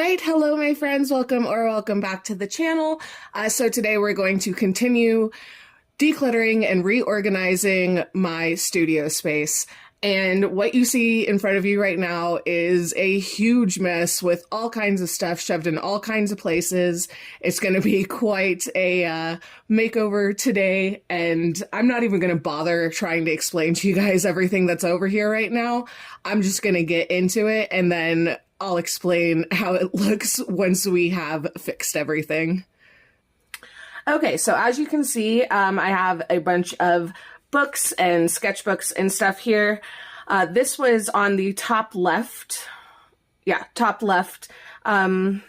right, hello my friends, welcome back to the channel. So today we're going to continue decluttering and reorganizing my studio space. And what you see in front of you right now is a huge mess with all kinds of stuff shoved in all kinds of places. It's going to be quite a makeover today, and I'm not even going to bother trying to explain to you guys everything that's over here right now. I'm just going to get into it, and then I'll explain how it looks once we have fixed everything. Okay, so as you can see, I have a bunch of books and sketchbooks and stuff here. This was on the top left. Yeah, top left. I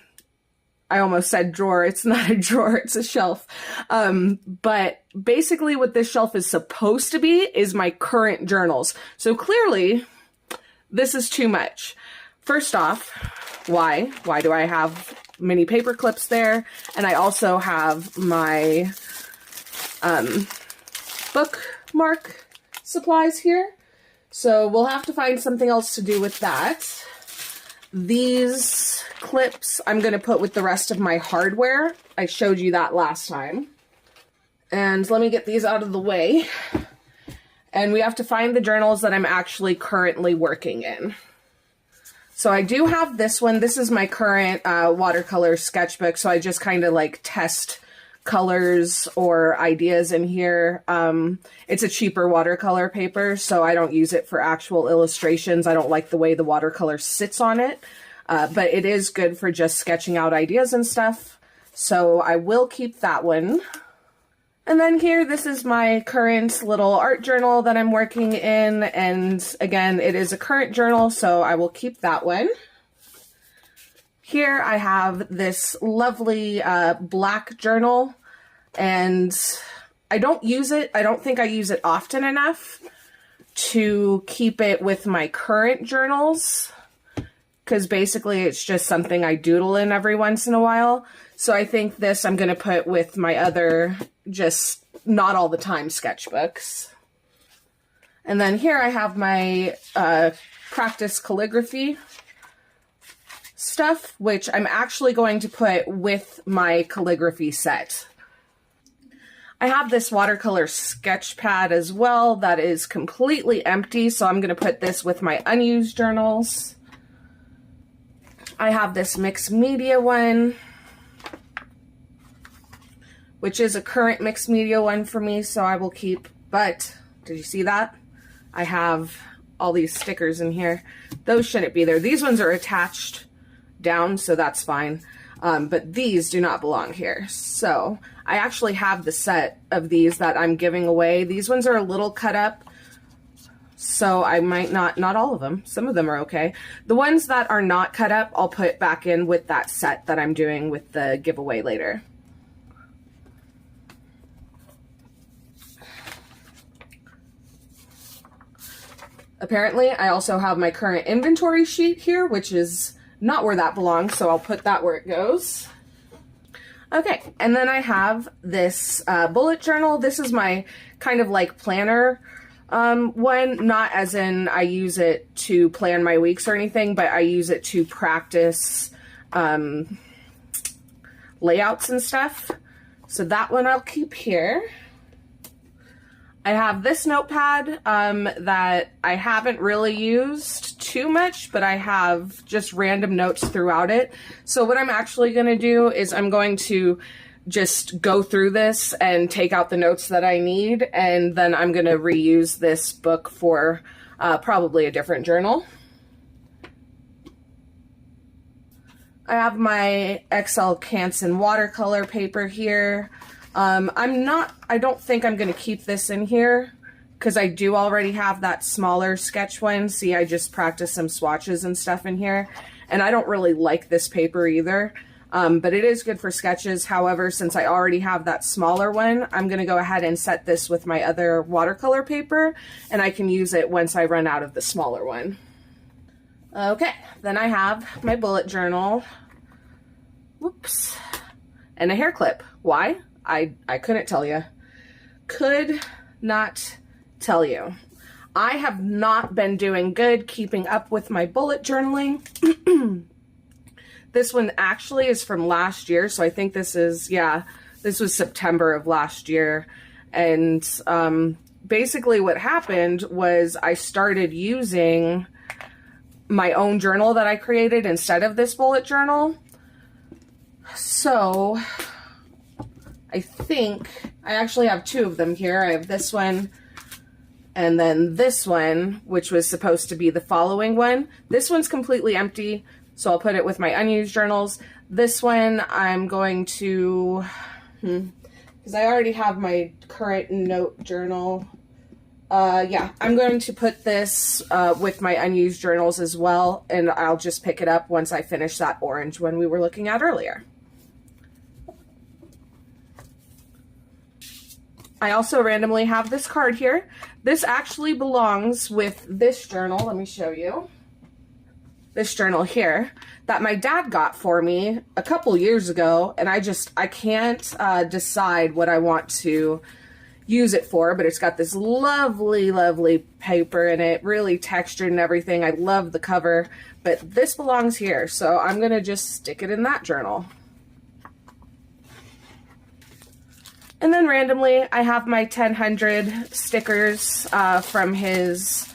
almost said drawer. It's not a drawer, it's a shelf. But basically what this shelf is supposed to be is my current journals. So clearly, this is too much. First off, why? Why do I have mini paper clips there? And I also have my bookmark supplies here. So we'll have to find something else to do with that. These clips I'm going to put with the rest of my hardware. I showed you that last time. And let me get these out of the way. And we have to find the journals that I'm actually currently working in. So I do have this one. This is my current watercolor sketchbook. So I just kind of like test colors or ideas in here. It's a cheaper watercolor paper, so I don't use it for actual illustrations. I don't like the way the watercolor sits on it, but it is good for just sketching out ideas and stuff. So I will keep that one. And then here, this is my current little art journal that I'm working in. And again, it is a current journal, so I will keep that one. Here I have this lovely black journal, and I don't use it. I don't think I use it often enough to keep it with my current journals, because basically it's just something I doodle in every once in a while. So I think this I'm going to put with my other just not all the time sketchbooks. And then here I have my practice calligraphy stuff, which I'm actually going to put with my calligraphy set. I have this watercolor sketch pad as well that is completely empty, so I'm going to put this with my unused journals. I have this mixed media one, which is a current mixed media one for me, so I will keep. But did you see that? I have all these stickers in here. Those shouldn't be there. These ones are attached down, so that's fine. But these do not belong here. So I actually have the set of these that I'm giving away. These ones are a little cut up, so I might not all of them. Some of them are okay. The ones that are not cut up, I'll put back in with that set that I'm doing with the giveaway later. Apparently, I also have my current inventory sheet here, which is not where that belongs, so I'll put that where it goes. Okay, and then I have this bullet journal. This is my kind of like planner one, not as in I use it to plan my weeks or anything, but I use it to practice layouts and stuff. So that one I'll keep here. I have this notepad that I haven't really used too much, but I have just random notes throughout it. So what I'm actually going to do is I'm going to just go through this and take out the notes that I need, and then I'm going to reuse this book for probably a different journal. I have my XL Canson watercolor paper here. I don't think I'm going to keep this in here because I do already have that smaller sketch one. See, I just practiced some swatches and stuff in here, and I don't really like this paper either. But it is good for sketches. However, since I already have that smaller one, I'm going to go ahead and set this with my other watercolor paper, and I can use it once I run out of the smaller one. Okay, then I have my bullet journal. Whoops. And a hair clip. Why? I couldn't tell you. Could not tell you. I have not been doing good keeping up with my bullet journaling. This one actually is from last year, so I think this is, yeah, this was September of last year. And basically what happened was I started using my own journal that I created instead of this bullet journal. So I think I actually have two of them here. I have this one and then this one, which was supposed to be the following one. This one's completely empty, so I'll put it with my unused journals. This one I'm going to, because I already have my current note journal. Yeah, I'm going to put this with my unused journals as well, and I'll just pick it up once I finish that orange one we were looking at earlier. I also randomly have this card here. This actually belongs with this journal. Let me show you. This journal here that my dad got for me a couple years ago, and I can't decide what I want to use it for, but it's got this lovely, lovely paper in it, really textured and everything. I love the cover, but this belongs here, so I'm gonna just stick it in that journal. And then randomly, I have my 1000 stickers from his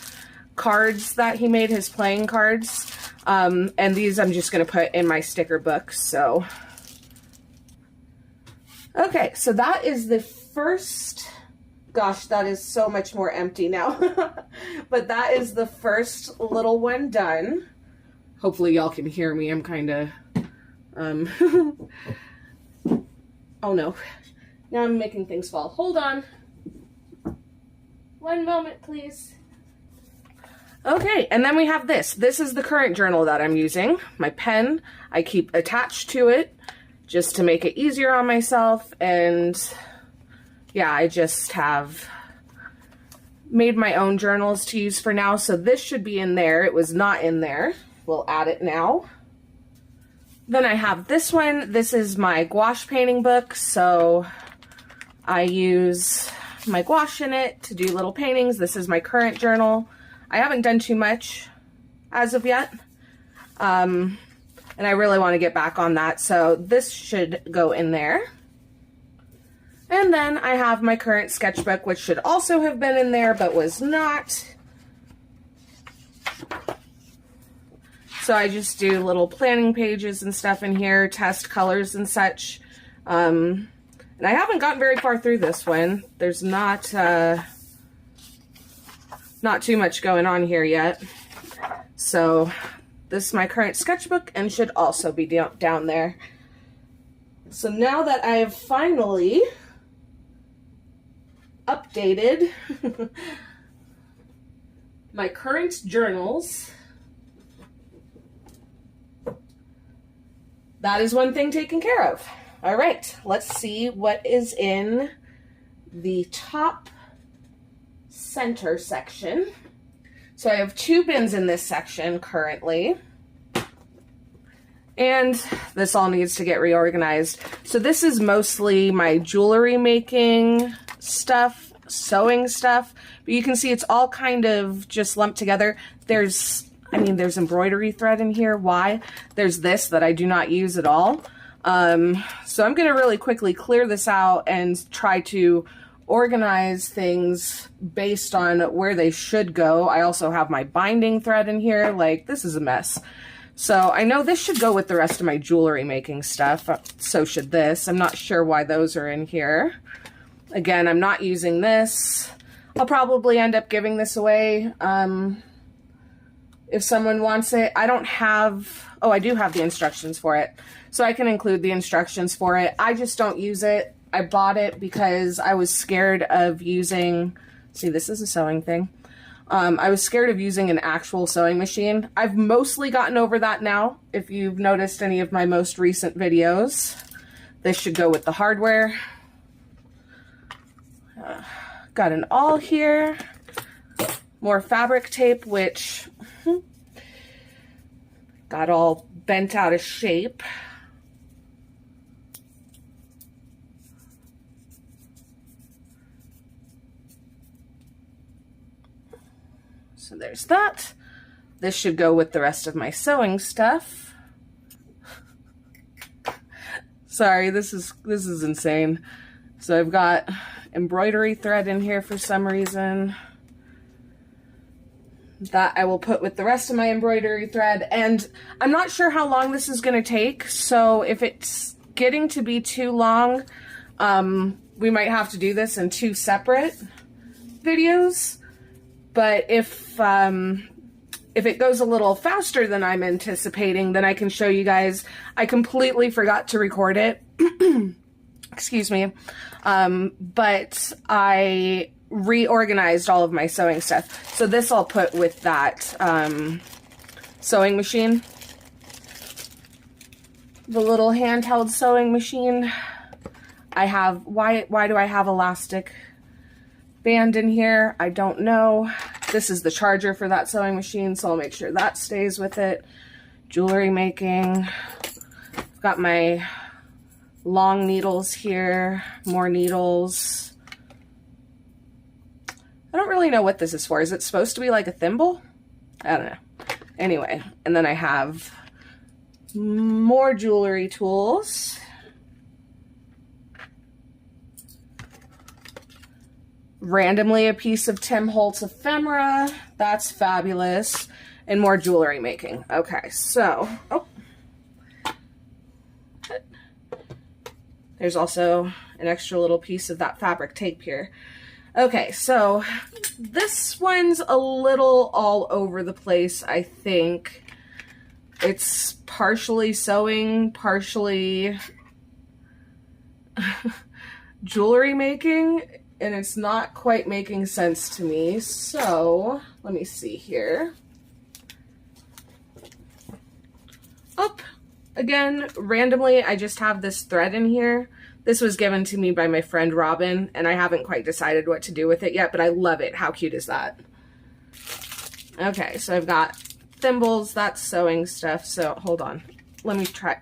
cards that he made, his playing cards. And these I'm just going to put in my sticker book. So, okay, so that is the first, gosh, that is so much more empty now. But that is the first little one done. Hopefully y'all can hear me. I'm kind of, oh no. Now I'm making things fall. Hold on. One moment, please. Okay, and then we have this. This is the current journal that I'm using. My pen, I keep attached to it just to make it easier on myself. And yeah, I just have made my own journals to use for now. So this should be in there. It was not in there. We'll add it now. Then I have this one. This is my gouache painting book. So I use my gouache in it to do little paintings. This is my current journal. I haven't done too much as of yet. And I really want to get back on that. So this should go in there. And then I have my current sketchbook, which should also have been in there, but was not. So I just do little planning pages and stuff in here, test colors and such. And I haven't gotten very far through this one. There's not too much going on here yet. So this is my current sketchbook and should also be down there. So now that I have finally updated my current journals, that is one thing taken care of. All right, let's see what is in the top center section. So I have 2 bins in this section currently. And this all needs to get reorganized. So this is mostly my jewelry making stuff, sewing stuff. But you can see it's all kind of just lumped together. There's embroidery thread in here. Why? There's this that I do not use at all. So I'm going to really quickly clear this out and try to organize things based on where they should go. I also have my binding thread in here. Like, this is a mess. So I know this should go with the rest of my jewelry making stuff. So should this. I'm not sure why those are in here. Again, I'm not using this. I'll probably end up giving this away. If someone wants it. I don't have, oh, I do have the instructions for it. So I can include the instructions for it. I just don't use it. I bought it because I was scared of using, see, this is a sewing thing. I was scared of using an actual sewing machine. I've mostly gotten over that now. If you've noticed any of my most recent videos, this should go with the hardware. Got an awl here. More fabric tape, which got all bent out of shape. So there's that. This should go with the rest of my sewing stuff. Sorry, this is insane. So I've got embroidery thread in here for some reason. That I will put with the rest of my embroidery thread. And I'm not sure how long this is going to take. So if it's getting to be too long, we might have to do this in 2 separate videos. But if it goes a little faster than I'm anticipating, then I can show you guys. I completely forgot to record it. Excuse me. But I reorganized all of my sewing stuff. So this I'll put with that sewing machine. The little handheld sewing machine. I have, why do I have elastic band in here? I don't know. This is the charger for that sewing machine, so I'll make sure that stays with it. Jewelry making. I've got my long needles here, more needles. I don't really know what this is for. Is it supposed to be like a thimble? I don't know. Anyway, and then I have more jewelry tools. Randomly a piece of Tim Holtz ephemera. That's fabulous. And more jewelry making. Okay, so, oh. There's also an extra little piece of that fabric tape here. Okay, so this one's a little all over the place, I think. It's partially sewing, partially jewelry making, and it's not quite making sense to me. So let me see here. Up again, randomly, I just have this thread in here. This was given to me by my friend Robin, and I haven't quite decided what to do with it yet, but I love it. How cute is that? Okay, so I've got thimbles, that's sewing stuff. So hold on, let me try.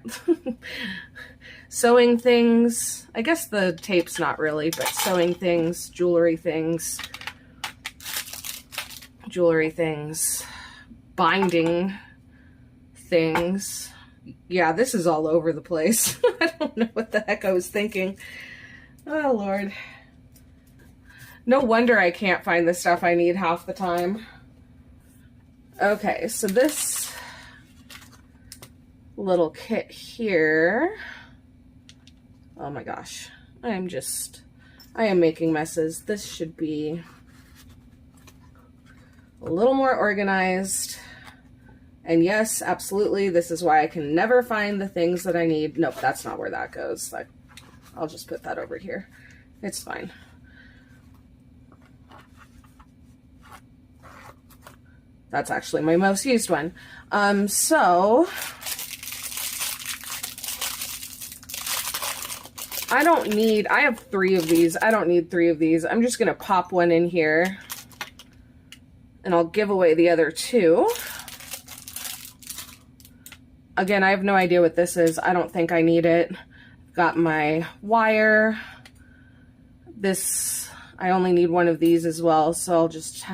Sewing things, I guess the tape's not really, but sewing things, jewelry things, binding things. Yeah, this is all over the place. I don't know what the heck I was thinking. Oh, Lord. No wonder I can't find the stuff I need half the time. Okay, so this little kit here. Oh my gosh. I am making messes. This should be a little more organized. And yes, absolutely, this is why I can never find the things that I need. Nope, that's not where that goes. I'll just put that over here. It's fine. That's actually my most used one. So I have 3 of these. I don't need 3 of these. I'm just gonna pop one in here and I'll give away the other 2. Again, I have no idea what this is. I don't think I need it. Got my wire. This, I only need one of these as well, so I'll just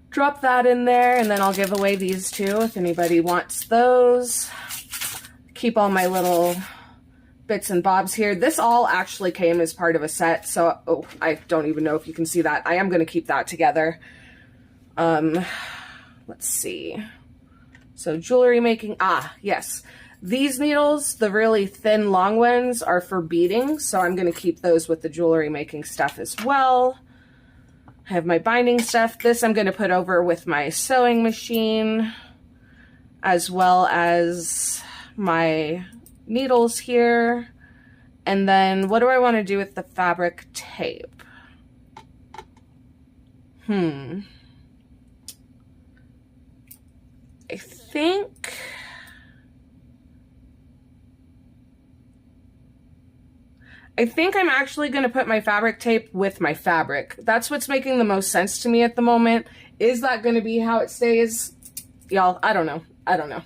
drop that in there, and then I'll give away these 2 if anybody wants those. Keep all my little bits and bobs here. This all actually came as part of a set, so oh, I don't even know if you can see that. I am going to keep that together. Let's see. So jewelry making, yes. These needles, the really thin long ones, are for beading, so I'm going to keep those with the jewelry making stuff as well. I have my binding stuff. This I'm going to put over with my sewing machine, as well as my needles here. And then what do I want to do with the fabric tape? I think I'm actually going to put my fabric tape with my fabric. That's what's making the most sense to me at the moment. Is that going to be how it stays? Y'all, I don't know. I don't know.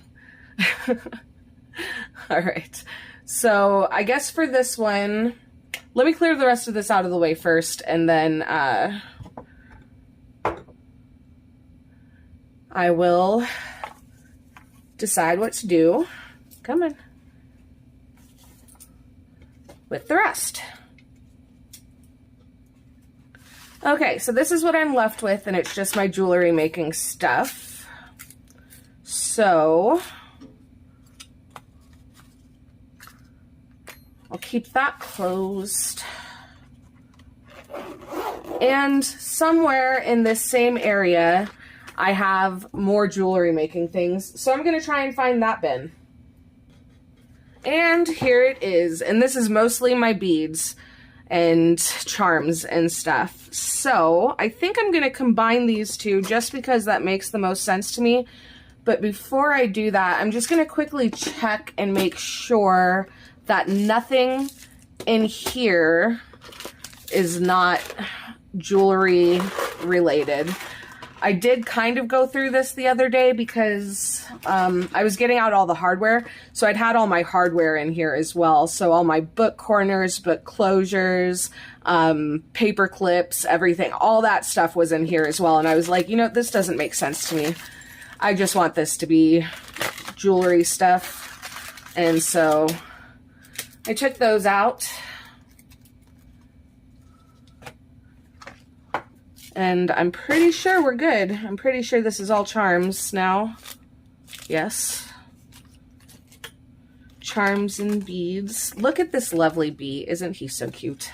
All right. So I guess for this one, let me clear the rest of this out of the way first, and then I will decide what to do. Come on. with the rest. Okay, so this is what I'm left with, and it's just my jewelry making stuff. So I'll keep that closed. And somewhere in this same area, I have more jewelry making things. So I'm going to try and find that bin. And here it is. And this is mostly my beads and charms and stuff. So I think I'm going to combine these two just because that makes the most sense to me. But before I do that, I'm just going to quickly check and make sure that nothing in here is not jewelry related. I did kind of go through this the other day because I was getting out all the hardware. So I'd had all my hardware in here as well. So all my book corners, book closures, paper clips, everything, all that stuff was in here as well. And I was like, you know, this doesn't make sense to me. I just want this to be jewelry stuff. And so I took those out. And I'm pretty sure we're good. I'm pretty sure this is all charms now. Yes. Charms and beads. Look at this lovely bee. Isn't he so cute?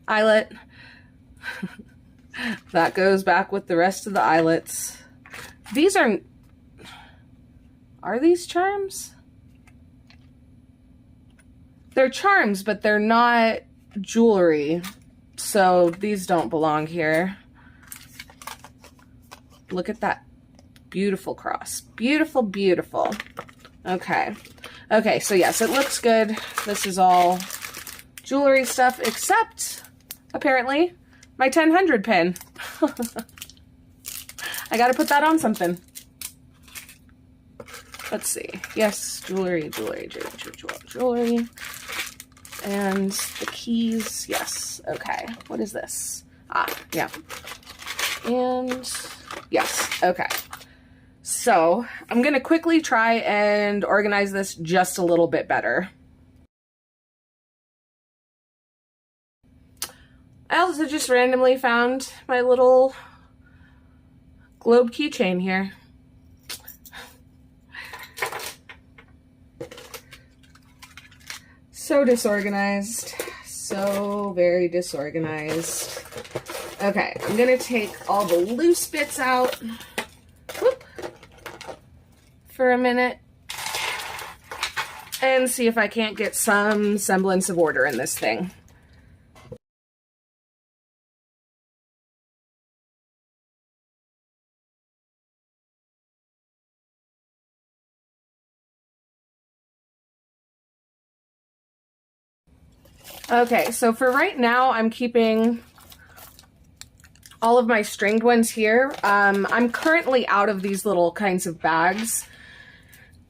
Eyelet. That goes back with the rest of the eyelets. These are these charms? They're charms, but they're not jewelry. So these don't belong here. Look at that beautiful cross. Beautiful, beautiful. Okay. Okay, so yes, it looks good. This is all jewelry stuff, except apparently my 1000 pin. I gotta put that on something. Let's see. Yes, jewelry, jewelry, jewelry. And the keys, yes. Okay, what is this? Ah, yeah. And yes, okay. So I'm gonna quickly try and organize this just a little bit better. I also just randomly found my little globe keychain here. So disorganized, so very disorganized. Okay, I'm gonna take all the loose bits out, whoop, for a minute and see if I can't get some semblance of order in this thing. Okay, so for right now, I'm keeping all of my stringed ones here. I'm currently out of these little kinds of bags.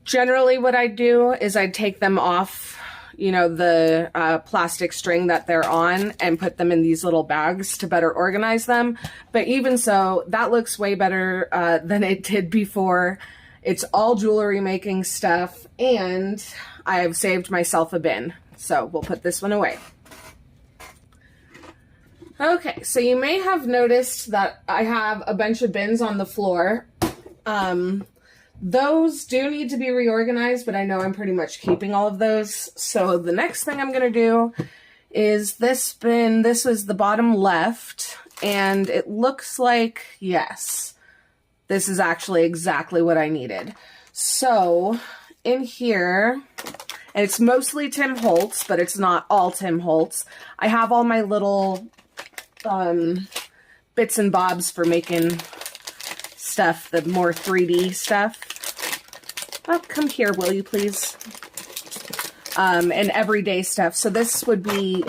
Generally what I do is I take them off, you know, the plastic string that they're on and put them in these little bags to better organize them. But even so, that looks way better than it did before. It's all jewelry making stuff, and I've saved myself a bin. So we'll put this one away. Okay, so you may have noticed that I have a bunch of bins on the floor. Those do need to be reorganized, but I know I'm pretty much keeping all of those. So the next thing I'm going to do is this bin. This was the bottom left, and it looks like, yes, this is actually exactly what I needed. So in here, and it's mostly Tim Holtz, but it's not all Tim Holtz. I have all my little bits and bobs for making stuff, the more 3D stuff. Oh, come here, will you please? And everyday stuff. So this would be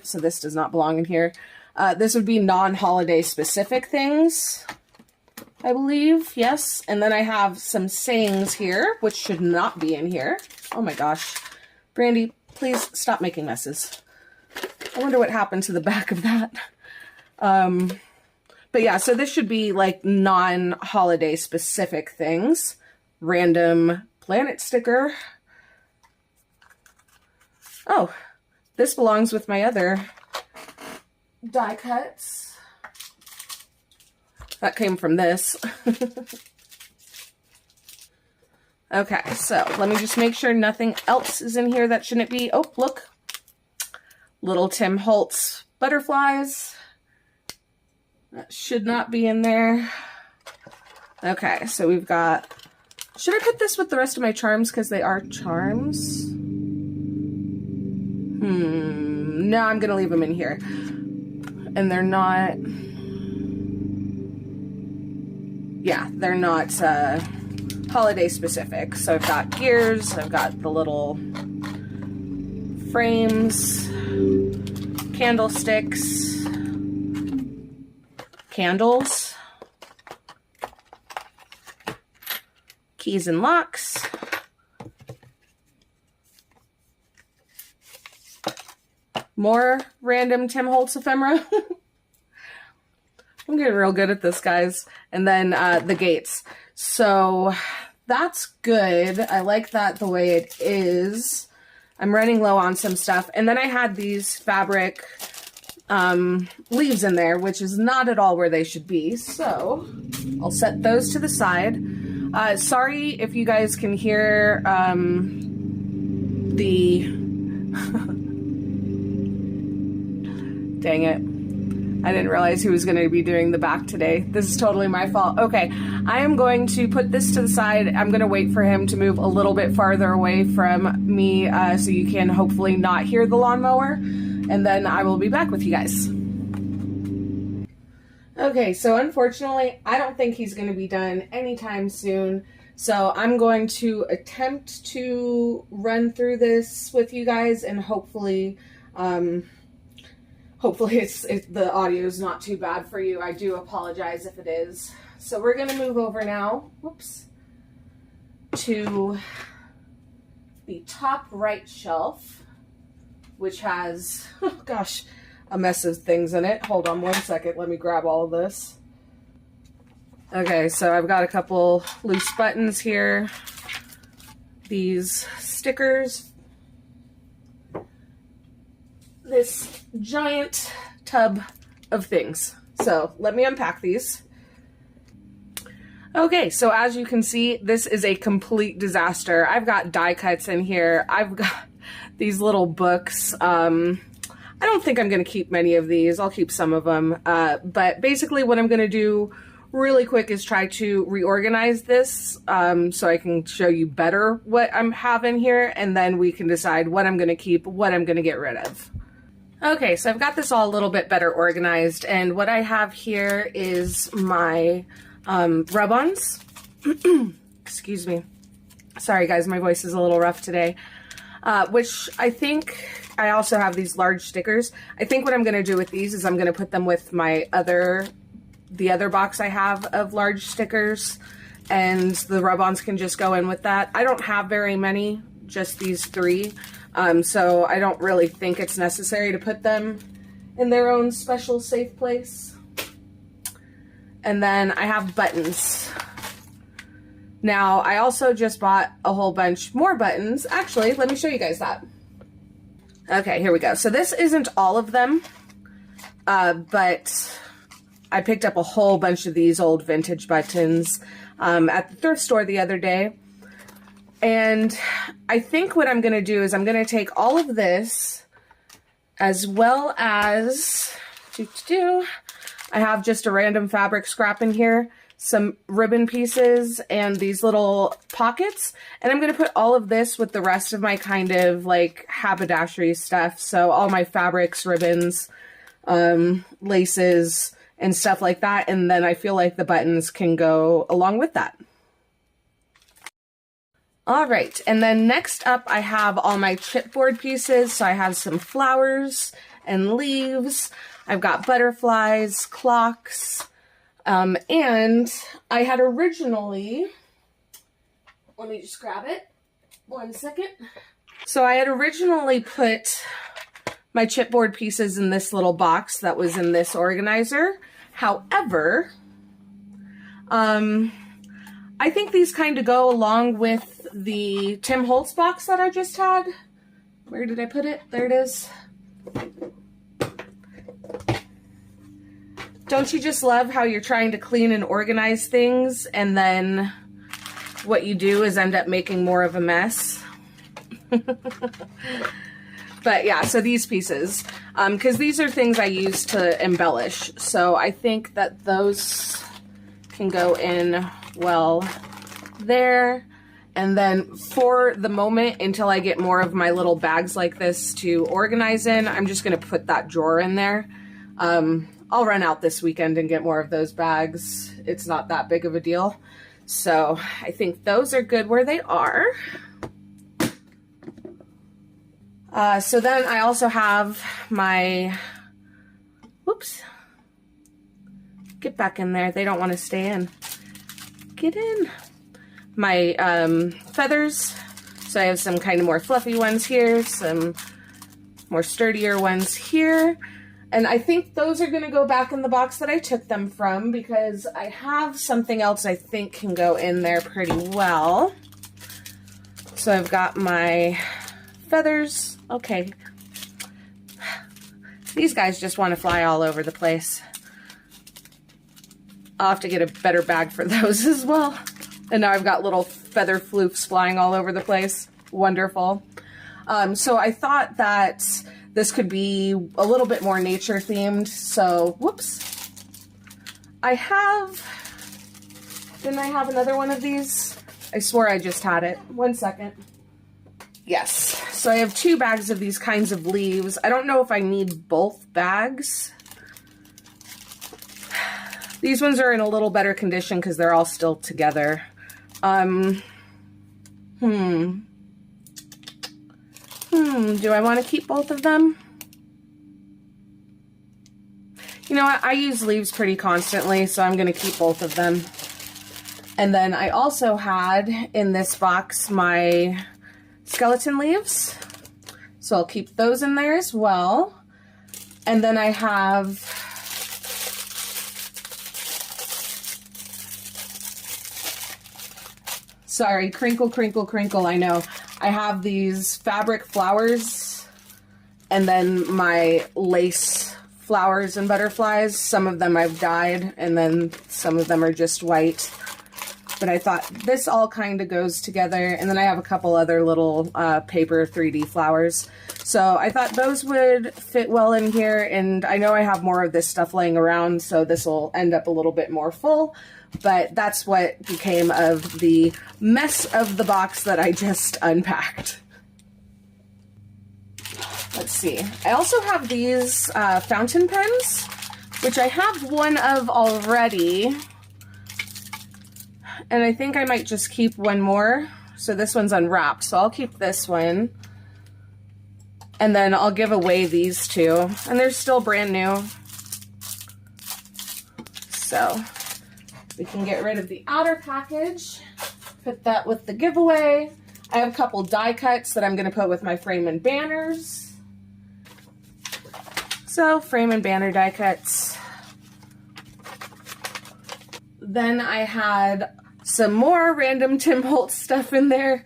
so this does not belong in here. This would be non-holiday specific things, I believe. Yes. And then I have some sayings here, which should not be in here. Oh my gosh. Brandy, please stop making messes. I wonder what happened to the back of that. But yeah, so this should be like non-holiday specific things. Random planet sticker. Oh, this belongs with my other die cuts. That came from this. Okay, so let me just make sure nothing else is in here that shouldn't be. Oh, look. Little Tim Holtz butterflies. That should not be in there. Okay, so we've got... Should I put this with the rest of my charms because they are charms? No, I'm going to leave them in here. And they're not... Yeah, they're not holiday specific. So I've got gears, I've got the little frames, candlesticks, candles, keys and locks, more random Tim Holtz ephemera. I'm getting real good at this, guys. And then the gates. So that's good. I like that the way it is. I'm running low on some stuff. And then I had these fabric leaves in there, which is not at all where they should be. So I'll set those to the side. Sorry if you guys can hear the... Dang it. I didn't realize he was going to be doing the back today. This is totally my fault. Okay, I am going to put this to the side. I'm going to wait for him to move a little bit farther away from me so you can hopefully not hear the lawnmower. And then I will be back with you guys. Okay, so unfortunately, I don't think he's going to be done anytime soon. So I'm going to attempt to run through this with you guys and hopefully... Hopefully the audio is not too bad for you. I do apologize if it is. So we're going to move over now, whoops, to the top right shelf, which has, oh gosh, a mess of things in it. Hold on one second. Let me grab all of this. Okay, so I've got a couple loose buttons here. These stickers. This giant tub of things. So let me unpack these. Okay, so as you can see, this is a complete disaster. I've got die cuts in here. I've got these little books. I don't think I'm going to keep many of these. I'll keep some of them. But basically what I'm going to do really quick is try to reorganize this so I can show you better what I have in here. And then we can decide what I'm going to keep, what I'm going to get rid of. Okay, so I've got this all a little bit better organized, and what I have here is my rub-ons. Excuse me. Sorry guys, my voice is a little rough today. Which I think I also have these large stickers. I think what I'm going to do with these is I'm going to put them with my the other box I have of large stickers, and the rub-ons can just go in with that. I don't have very many, just these 3. So I don't really think it's necessary to put them in their own special safe place. And then I have buttons. Now, I also just bought a whole bunch more buttons. Actually, let me show you guys that. Okay, here we go. So this isn't all of them, but I picked up a whole bunch of these old vintage buttons at the thrift store the other day. And I think what I'm going to do is I'm going to take all of this as well as, I have just a random fabric scrap in here, some ribbon pieces, and these little pockets. And I'm going to put all of this with the rest of my kind of like haberdashery stuff. So all my fabrics, ribbons, laces, and stuff like that. And then I feel like the buttons can go along with that. All right, and then next up I have all my chipboard pieces. So I have some flowers and leaves. I've got butterflies, clocks, and I had originally, let me just grab it, 1 second. So I had originally put my chipboard pieces in this little box that was in this organizer. However, I think these kind of go along with the Tim Holtz box that I just had. Where did I put it? There it is. Don't you just love how you're trying to clean and organize things, and then what you do is end up making more of a mess? But yeah, so these pieces, because these are things I use to embellish. So I think that those can go in well there. And then for the moment, until I get more of my little bags like this to organize in, I'm just going to put that drawer in there. I'll run out this weekend and get more of those bags. It's not that big of a deal. So I think those are good where they are. So then I also have my, whoops, get back in there. They don't want to stay in. Get in. My feathers. So I have some kind of more fluffy ones here, some more sturdier ones here. And I think those are going to go back in the box that I took them from, because I have something else I think can go in there pretty well. So I've got my feathers. Okay. These guys just want to fly all over the place. I'll have to get a better bag for those as well. And now I've got little feather floofs flying all over the place. Wonderful. So I thought that this could be a little bit more nature themed. So, whoops. Didn't I have another one of these? I swore I just had it. 1 second. Yes. So I have 2 bags of these kinds of leaves. I don't know if I need both bags. These ones are in a little better condition because they're all still together. Do I want to keep both of them? You know what? I use leaves pretty constantly, so I'm going to keep both of them. And then I also had in this box my skeleton leaves. So I'll keep those in there as well. And then I have sorry, crinkle, crinkle, crinkle, I know. I have these fabric flowers and then my lace flowers and butterflies. Some of them I've dyed and then some of them are just white. But I thought this all kind of goes together. And then I have a couple other little paper 3D flowers. So I thought those would fit well in here. And I know I have more of this stuff laying around, so this will end up a little bit more full. But that's what became of the mess of the box that I just unpacked. Let's see. I also have these fountain pens, which I have one of already. And I think I might just keep one more. So this one's unwrapped, so I'll keep this one. And then I'll give away these 2. And they're still brand new. So we can get rid of the outer package, put that with the giveaway. I have a couple die cuts that I'm going to put with my frame and banners. So frame and banner die cuts. Then I had some more random Tim Holtz stuff in there.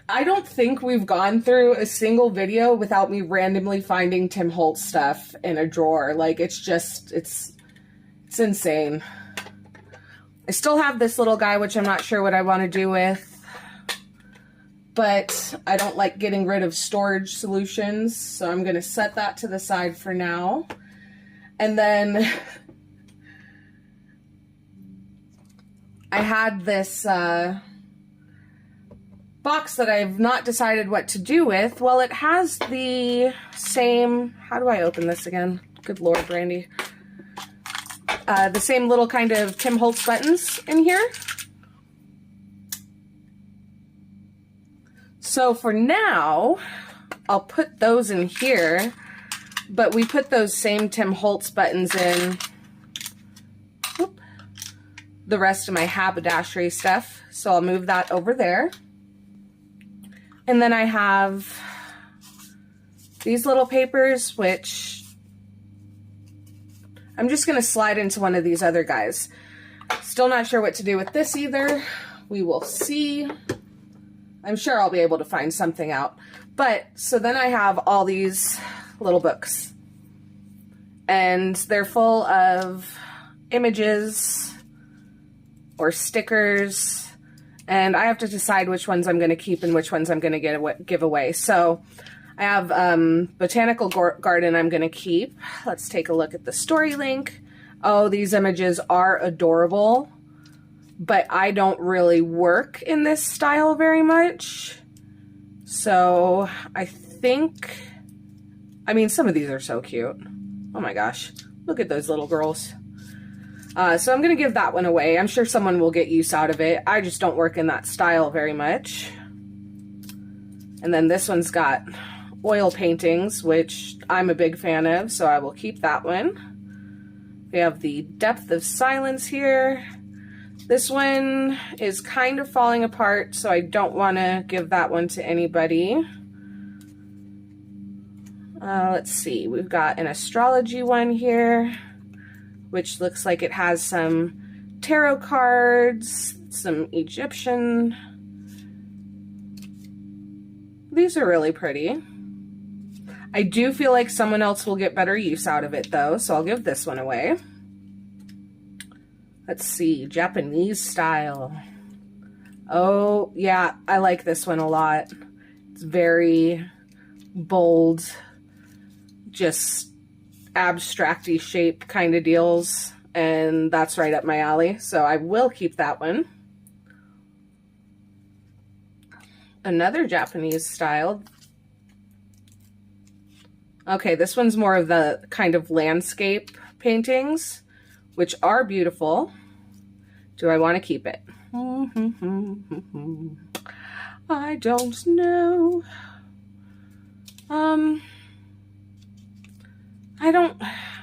I don't think we've gone through a single video without me randomly finding Tim Holtz stuff in a drawer. Like, it's just, it's insane. I still have this little guy, which I'm not sure what I want to do with. But I don't like getting rid of storage solutions, so I'm going to set that to the side for now. And then I had this box that I've not decided what to do with. Well, it has the same, how do I open this again? Good Lord, Brandy. The same little kind of Tim Holtz buttons in here. So for now, I'll put those in here, but we put those same Tim Holtz buttons in the rest of my haberdashery stuff. So I'll move that over there. And then I have these little papers, which I'm just going to slide into one of these other guys. Still not sure what to do with this either. We will see. I'm sure I'll be able to find something out. But, so then I have all these little books. And they're full of images or stickers. And I have to decide which ones I'm going to keep and which ones I'm going to give away. So I have Botanical Garden I'm going to keep. Let's take a look at the story link. Oh, these images are adorable, but I don't really work in this style very much. So I think, I mean, some of these are so cute. Oh my gosh, look at those little girls. So I'm going to give that one away. I'm sure someone will get use out of it. I just don't work in that style very much. And then this one's got oil paintings, which I'm a big fan of, so I will keep that one. We have the Depth of Silence here. This one is kind of falling apart, so I don't want to give that one to anybody. Let's see, we've got an astrology one here, which looks like it has some tarot cards, some Egyptian. These are really pretty. I do feel like someone else will get better use out of it though, so I'll give this one away. Let's see, Japanese style. Oh yeah, I like this one a lot. It's very bold, just abstract-y shape kind of deals, and that's right up my alley, so I will keep that one. Another Japanese style. Okay, this one's more of the kind of landscape paintings, which are beautiful. Do I want to keep it? I don't know.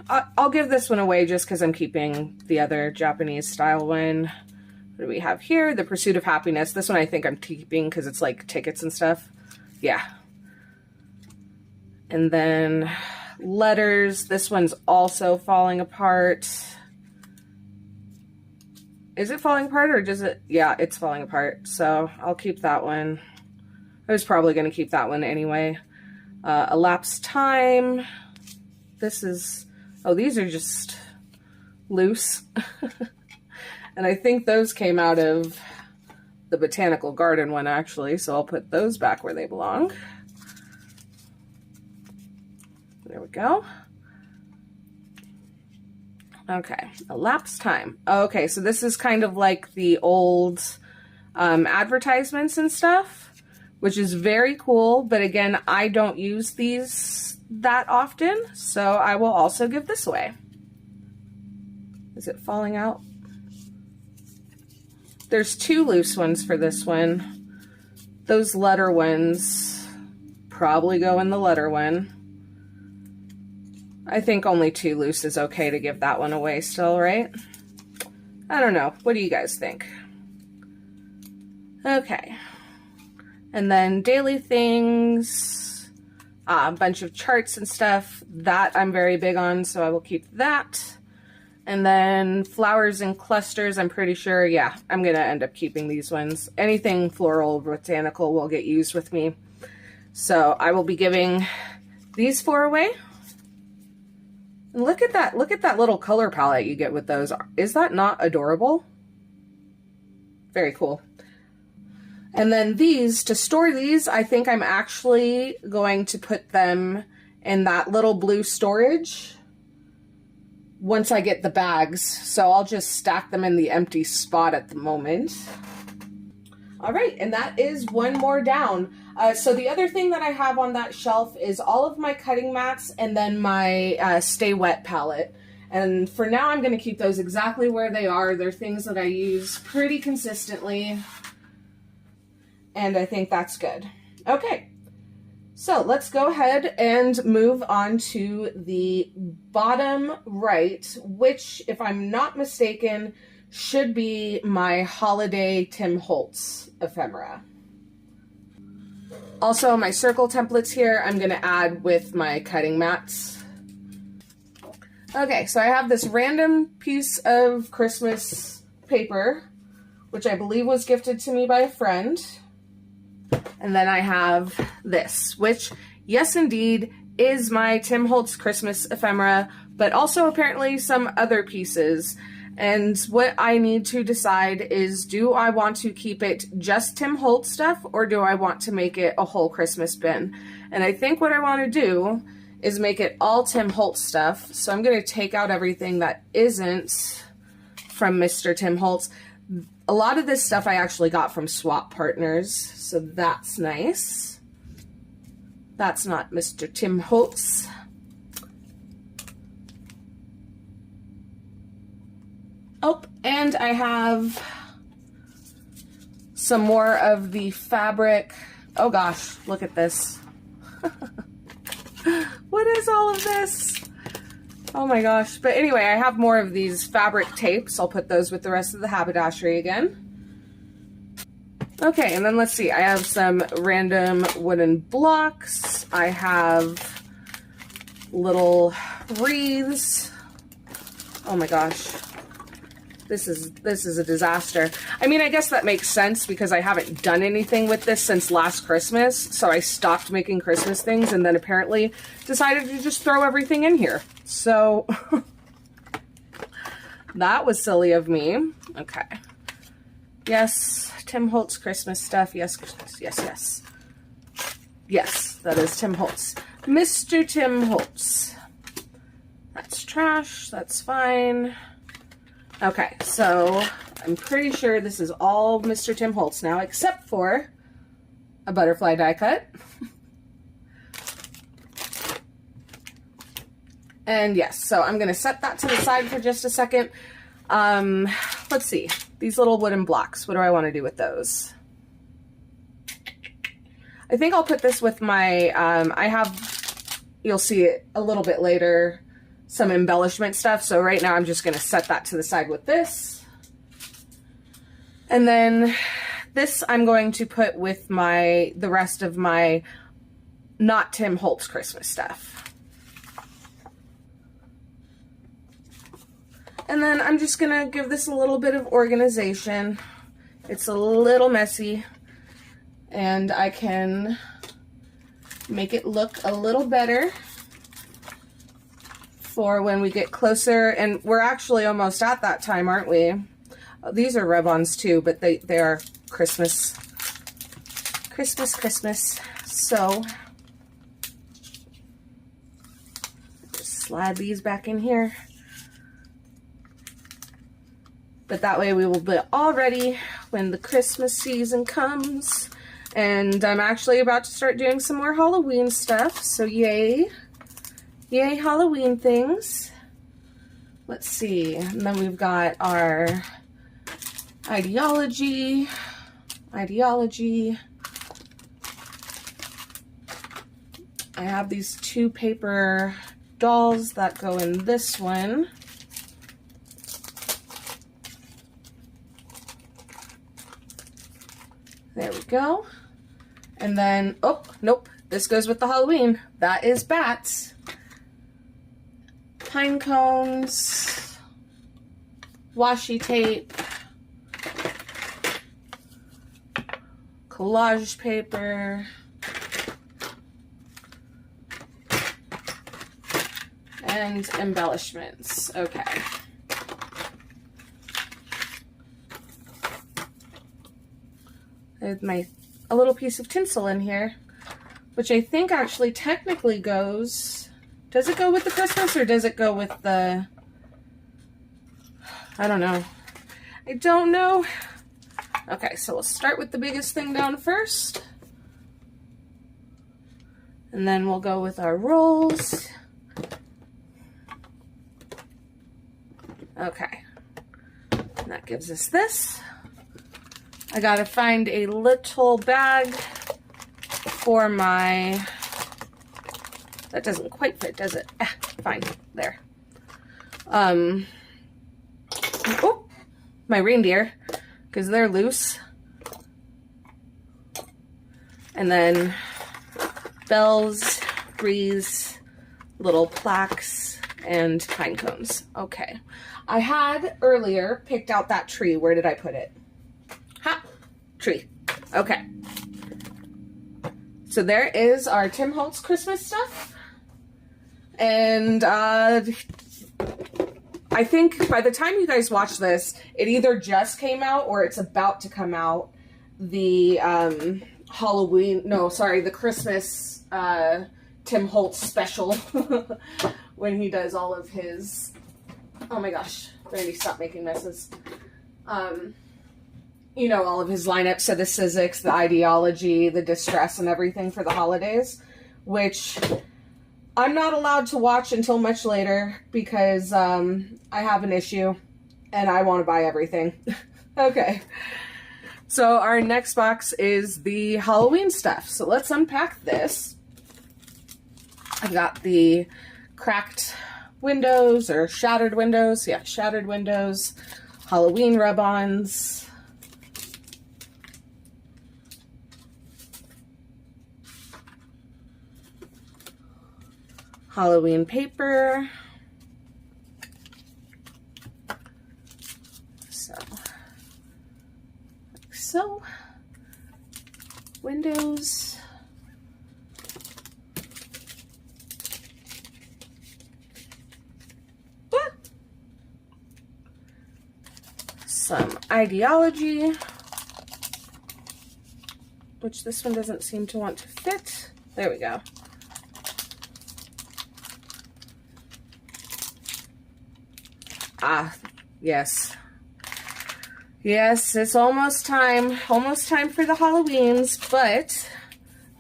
I'll give this one away just because I'm keeping the other Japanese style one. What do we have here? The Pursuit of Happiness. This one I think I'm keeping because it's like tickets and stuff. Yeah. And then letters. This one's also falling apart. Is it falling apart or does it? Yeah, it's falling apart. So I'll keep that one. I was probably going to keep that one anyway. Elapsed Time. This is, oh, these are just loose. And I think those came out of the Botanical Garden one actually. So I'll put those back where they belong. There we go. Okay, Elapsed Time. Okay, so this is kind of like the old advertisements and stuff, which is very cool. But again, I don't use these that often, so I will also give this away. Is it falling out? There's two loose ones for this one. Those letter ones probably go in the letter one. I think only two loose is okay to give that one away still, right? I don't know. What do you guys think? Okay. And then daily things, a bunch of charts and stuff. That I'm very big on, so I will keep that. And then flowers and clusters, I'm pretty sure, yeah, I'm going to end up keeping these ones. Anything floral, botanical will get used with me. So I will be giving these 4 away. And look at that little color palette you get with those. Is that not adorable? Very cool. And then these, to store these, I think I'm actually going to put them in that little blue storage once I get the bags. So I'll just stack them in the empty spot at the moment. All right, and that is one more down. So the other thing that I have on that shelf is all of my cutting mats and then my Stay Wet palette. And for now, I'm going to keep those exactly where they are. They're things that I use pretty consistently. And I think that's good. Okay, so let's go ahead and move on to the bottom right, which, if I'm not mistaken, should be my holiday Tim Holtz ephemera. Also, my circle templates here, I'm going to add with my cutting mats. Okay, so I have this random piece of Christmas paper, which I believe was gifted to me by a friend. And then I have this, which, yes, indeed, is my Tim Holtz Christmas ephemera, but also apparently some other pieces. And what I need to decide is, do I want to keep it just Tim Holtz stuff, or do I want to make it a whole Christmas bin? And I think what I want to do is make it all Tim Holtz stuff. So I'm going to take out everything that isn't from Mr. Tim Holtz. A lot of this stuff I actually got from Swap Partners, so that's nice. That's not Mr. Tim Holtz. Oh, and I have some more of the fabric. Oh gosh, look at this. What is all of this? Oh my gosh. But anyway, I have more of these fabric tapes. I'll put those with the rest of the haberdashery again. Okay, and then let's see. I have some random wooden blocks. I have little wreaths. Oh my gosh. This is a disaster. I mean, I guess that makes sense because I haven't done anything with this since last Christmas. So I stopped making Christmas things and then apparently decided to just throw everything in here. So that was silly of me. Okay. Yes, Tim Holtz Christmas stuff. Yes, yes, yes. Yes, that is Tim Holtz. Mr. Tim Holtz. That's trash. That's fine. Okay, so I'm pretty sure this is all Mr. Tim Holtz now, except for a butterfly die cut. And yes, so I'm going to set that to the side for just a second. Let's see. These little wooden blocks, what do I want to do with those? I think I'll put this with my, I have, you'll see it a little bit later, some embellishment stuff. So right now I'm just going to set that to the side with this. And then this I'm going to put with the rest of my not Tim Holtz Christmas stuff. And then I'm just going to give this a little bit of organization. It's a little messy and I can make it look a little better for when we get closer, and we're actually almost at that time, aren't we? These are rub-ons too, but they are Christmas. So just slide these back in here. But that way we will be all ready when the Christmas season comes. And I'm actually about to start doing some more Halloween stuff, so yay. Yay, Halloween things. Let's see. And then we've got our ideology. I have these 2 paper dolls that go in this one. There we go. And then, oh, nope, this goes with the Halloween. That is bats. Pine cones, washi tape, collage paper, and embellishments. Okay. There's a little piece of tinsel in here, which I think actually technically goes. Does it go with the Christmas or does it go with the, I don't know. I don't know. Okay, so we'll start with the biggest thing down first. And then we'll go with our rolls. Okay. And that gives us this. I gotta find a little bag for my, that doesn't quite fit, does it? Ah, fine, there. Oh, my reindeer, because they're loose. And then bells, wreaths, little plaques, and pine cones. Okay. I had earlier picked out that tree. Where did I put it? Ha! Tree. Okay. So there is our Tim Holtz Christmas stuff. And I think by the time you guys watch this, it either just came out or it's about to come out. The the Christmas Tim Holtz special when he does all of his, oh my gosh, Randy, stop making messes. You know, all of his lineups, so the Sizzix, the Ideology, the Distress, and everything for the holidays, which I'm not allowed to watch until much later because I have an issue and I want to buy everything. Okay. So our next box is the Halloween stuff. So let's unpack this. I've got the cracked windows or shattered windows. Yeah, shattered windows. Halloween rub-ons. Halloween paper. So, windows. Some Ideology, which this one doesn't seem to want to fit. There we go. Ah, yes. Yes, it's almost time for the Halloweens, but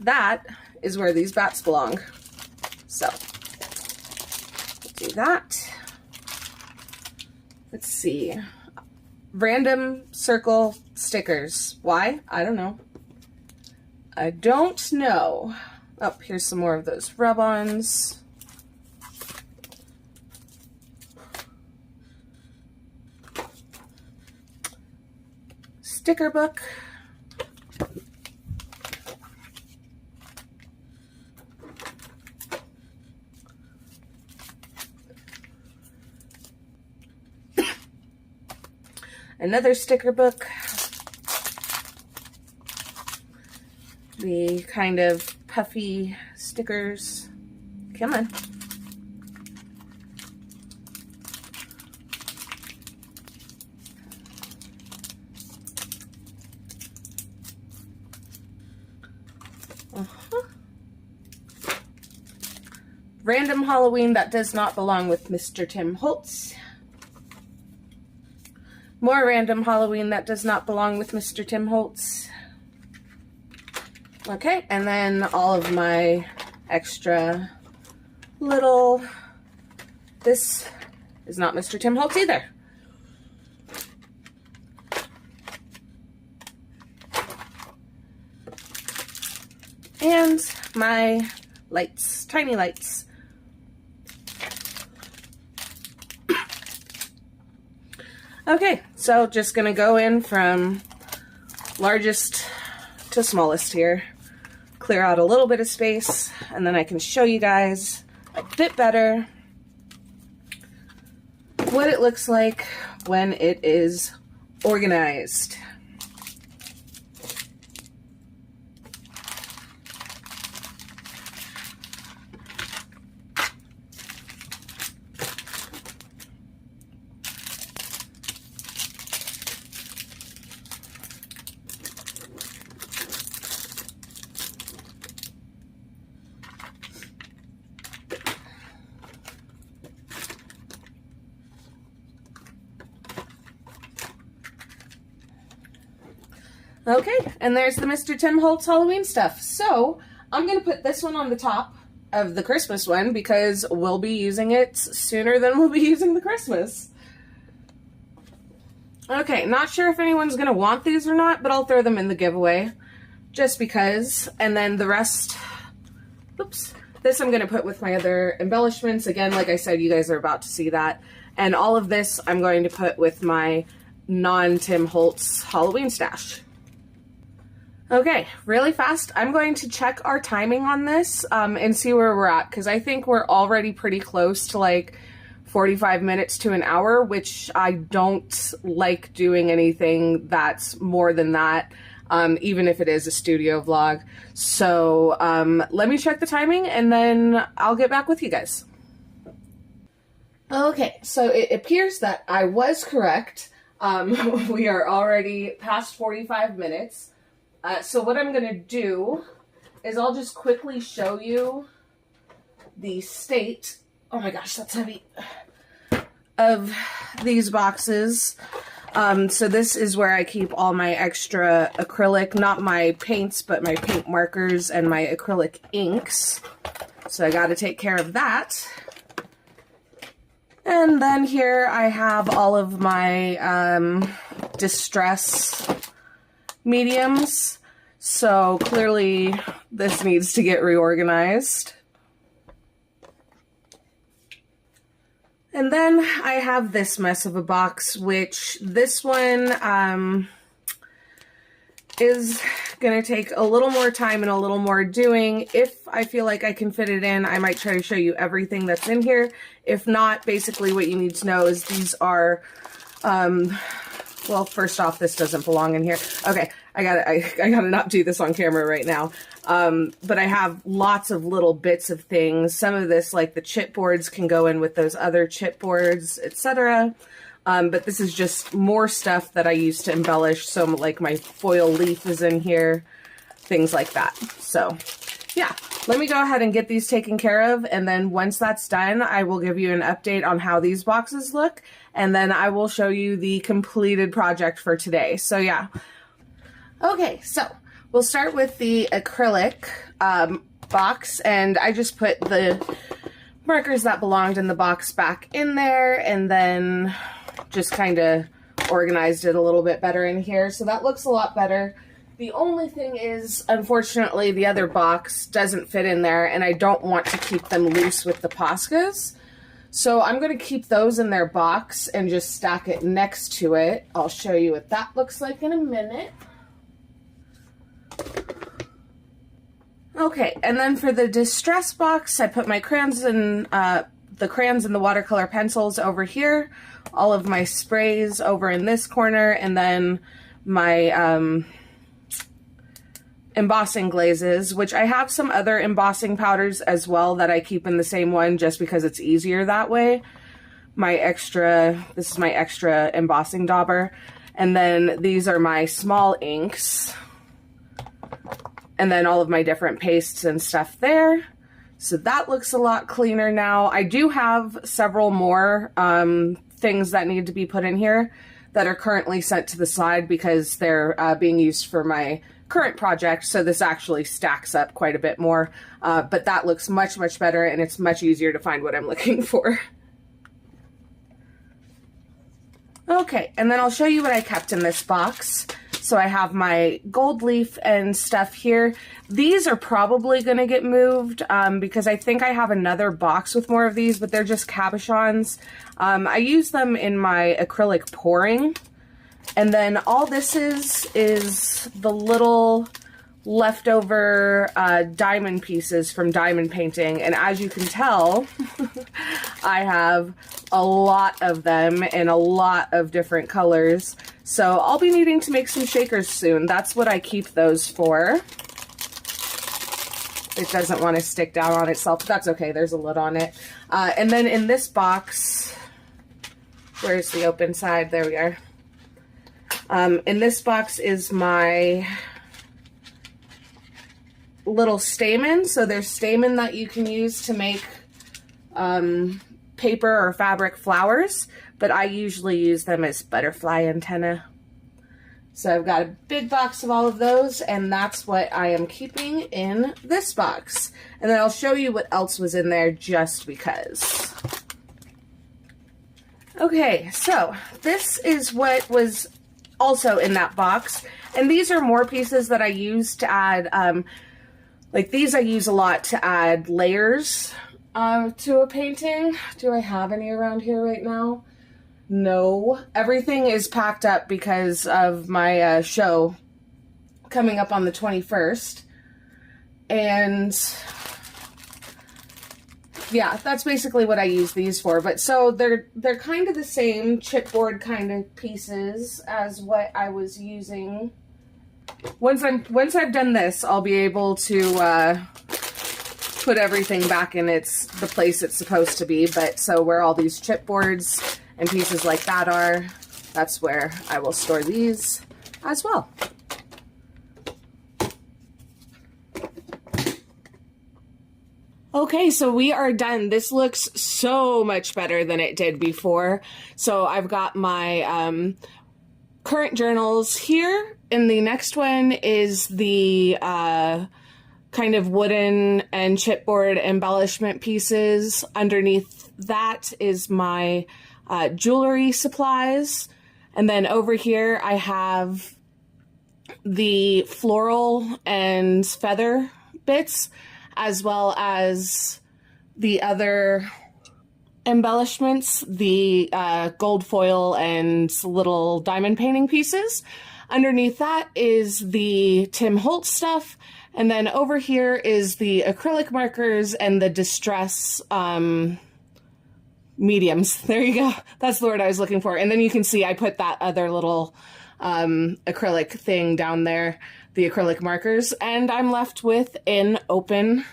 that is where these bats belong. So, do that. Let's see. Random circle stickers. Why? I don't know. I don't know. Oh, here's some more of those rub-ons. Sticker book. Another sticker book. The kind of puffy stickers. Come on. Random Halloween that does not belong with Mr. Tim Holtz. More random Halloween that does not belong with Mr. Tim Holtz. Okay, and then all of my extra little, this is not Mr. Tim Holtz either. And my lights, tiny lights. Okay, so just gonna go in from largest to smallest here. Clear out a little bit of space, and then I can show you guys a bit better what it looks like when it is organized. Okay, and there's the Mr. Tim Holtz Halloween stuff. So, I'm going to put this one on the top of the Christmas one because we'll be using it sooner than we'll be using the Christmas. Okay, not sure if anyone's going to want these or not, but I'll throw them in the giveaway just because. And then the rest, oops, this I'm going to put with my other embellishments. Again, like I said, you guys are about to see that. And all of this I'm going to put with my non-Tim Holtz Halloween stash. Okay, really fast, I'm going to check our timing on this and see where we're at, because I think we're already pretty close to like 45 minutes to an hour, which I don't like doing anything that's more than that, even if it is a studio vlog. So let me check the timing and then I'll get back with you guys. Okay, so it appears that I was correct. We are already past 45 minutes. So what I'm gonna do is I'll just quickly show you the state, oh my gosh, that's heavy, of these boxes. So this is where I keep all my extra acrylic, not my paints, but my paint markers and my acrylic inks. So I gotta take care of that. And then here I have all of my distress mediums. So clearly this needs to get reorganized. And then I have this mess of a box, which this one is gonna take a little more time and a little more doing. If I feel like I can fit it in, I might try to show you everything that's in here. If not, basically what you need to know is these are, well, first off, this doesn't belong in here. Okay, I gotta not do this on camera right now. But I have lots of little bits of things. Some of this, like the chipboards, can go in with those other chipboards, etc. But this is just more stuff that I use to embellish. So like my foil leaf is in here, things like that. So yeah, let me go ahead and get these taken care of. And then once that's done, I will give you an update on how these boxes look. And then I will show you the completed project for today. So yeah. Okay, so we'll start with the acrylic box. And I just put the markers that belonged in the box back in there. And then just kind of organized it a little bit better in here. So that looks a lot better. The only thing is, unfortunately, the other box doesn't fit in there, and I don't want to keep them loose with the Poscas. So I'm going to keep those in their box and just stack it next to it. I'll show you what that looks like in a minute. Okay, and then for the distress box, I put my crayons and the crayons and the watercolor pencils over here, all of my sprays over in this corner, and then my embossing glazes, which I have some other embossing powders as well that I keep in the same one just because it's easier that way. This is my extra embossing dauber. And then these are my small inks. And then all of my different pastes and stuff there. So that looks a lot cleaner now. I do have several more things that need to be put in here that are currently sent to the side because they're being used for my current project, so this actually stacks up quite a bit more, but that looks much, much better, and it's much easier to find what I'm looking for. Okay, and then I'll show you what I kept in this box. So I have my gold leaf and stuff here. These are probably going to get moved because I think I have another box with more of these, but they're just cabochons. I use them in my acrylic pouring. And then all this is the little leftover diamond pieces from diamond painting. And as you can tell, I have a lot of them in a lot of different colors. So I'll be needing to make some shakers soon. That's what I keep those for. It doesn't want to stick down on itself, but that's okay. There's a lid on it. And then in this box, where's the open side? There we are. In this box is my little stamen. So there's stamen that you can use to make paper or fabric flowers, but I usually use them as butterfly antenna. So I've got a big box of all of those, and that's what I am keeping in this box. And then I'll show you what else was in there just because. Okay, so this is what was also in that box, and these are more pieces that I use to add, like these I use a lot to add layers to a painting. Do I have any around here right now? No. Everything is packed up because of my show coming up on the 21st, and yeah, that's basically what I use these for. But so they're kind of the same chipboard kind of pieces as what I was using. Once I've done this, I'll be able to put everything back in the place it's supposed to be. But so where all these chipboards and pieces like that are, that's where I will store these as well. Okay, so we are done. This looks so much better than it did before. So I've got my current journals here, and the next one is the kind of wooden and chipboard embellishment pieces. Underneath that is my jewelry supplies. And then over here I have the floral and feather bits, as well as the other embellishments, the gold foil and little diamond painting pieces. Underneath that is the Tim Holtz stuff. And then over here is the acrylic markers and the distress mediums. There you go. That's the word I was looking for. And then you can see I put that other little acrylic thing down there, the acrylic markers, and I'm left with an open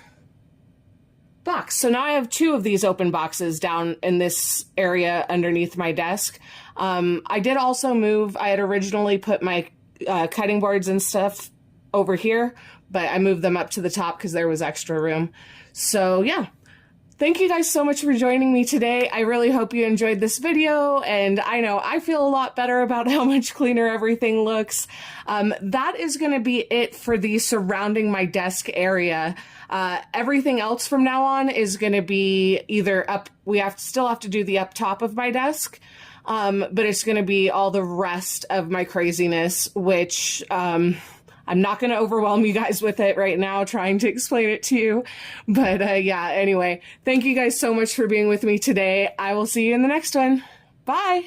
box. So now I have 2 of these open boxes down in this area underneath my desk. I did also move, I had originally put my cutting boards and stuff over here, but I moved them up to the top because there was extra room. So yeah. Thank you guys so much for joining me today. I really hope you enjoyed this video, and I know I feel a lot better about how much cleaner everything looks. That is going to be it for the surrounding my desk area. Everything else from now on is going to be either up, still have to do the up top of my desk, but it's going to be all the rest of my craziness, which I'm not going to overwhelm you guys with it right now, trying to explain it to you. But yeah, anyway, thank you guys so much for being with me today. I will see you in the next one. Bye.